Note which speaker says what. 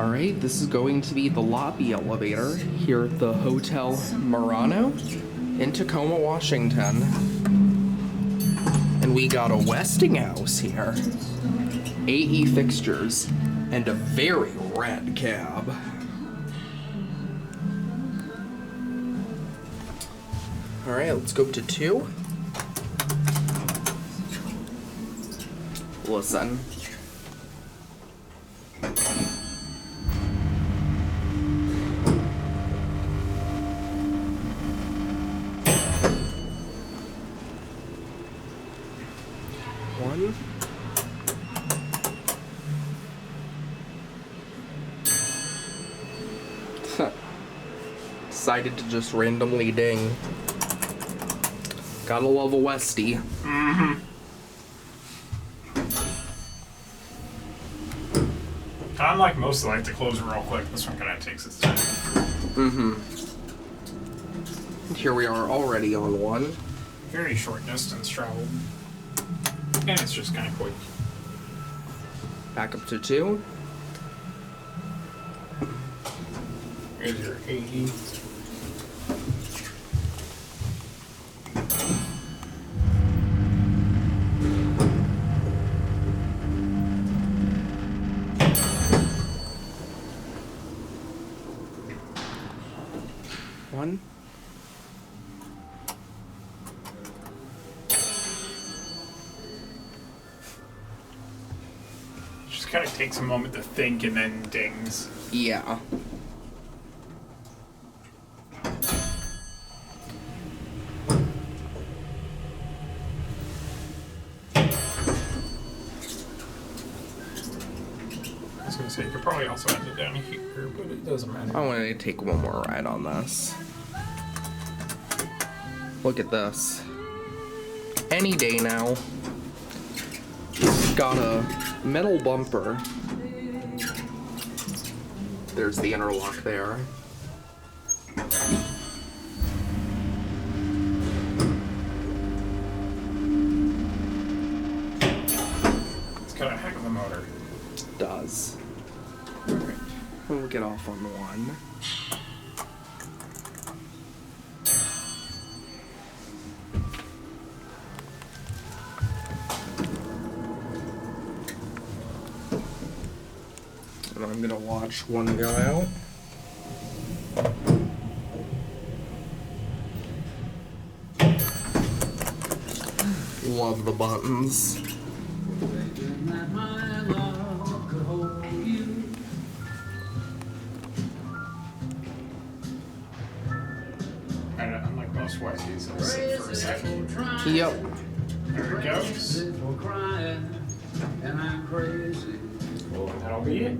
Speaker 1: Alright, this is going to be the lobby elevator here at the Hotel Murano in Tacoma, Washington. And we got a Westinghouse here, AE fixtures, and a very rad cab. Alright, let's go up to 2. Listen. One. Decided to just randomly ding. Gotta love a Westie.
Speaker 2: Mm-hmm. Unlike most, I like to close it real quick. This one kind of takes its time.
Speaker 1: Mm-hmm. Here we are already on 1.
Speaker 2: Very short distance traveled. And it's just kind of quick.
Speaker 1: Back up to 2.
Speaker 2: Here's your 80.
Speaker 1: One.
Speaker 2: Just kind of takes a moment to think and then dings.
Speaker 1: Yeah.
Speaker 2: I was gonna say, you could probably also end it down here, but it doesn't matter.
Speaker 1: I want to take one more ride on this. Look at this. Any day now. Got a metal bumper. There's the interlock there.
Speaker 2: It's got a heck of a motor.
Speaker 1: Does. Alright. We'll get off on 1. And I'm gonna watch one go out. Love the buttons.
Speaker 2: Unlike most Westies, it'll sit for a second.
Speaker 1: Yep.
Speaker 2: There it goes. And that'll be it.